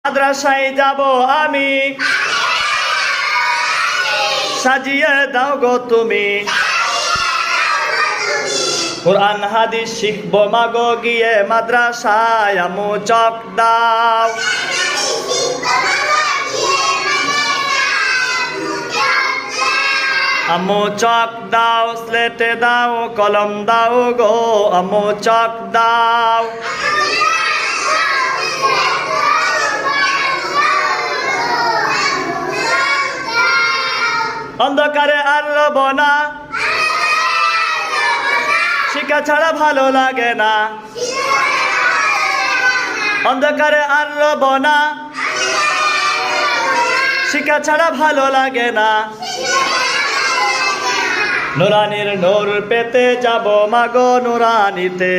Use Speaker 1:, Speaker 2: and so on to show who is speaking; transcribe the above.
Speaker 1: মাদ্রাসায় যাব আমি, সাজিয়ে দাও গো তুমি। কোরআন হাদিস শিখবো মাগো গিয়ে মাদ্রাসায়, আমু চক দাও। আমু চক দাও, স্লেটে দাও, কলম দাও গো, আমু চক দাও। অন্ধকারে আর রব না, শিক্ষা ছাড়া ভালো লাগে না। অন্ধকারে আর রব না, শিক্ষা ছাড়া ভালো লাগে না। নুরানির নূর পেতে যাব মাগো নুরানিতে।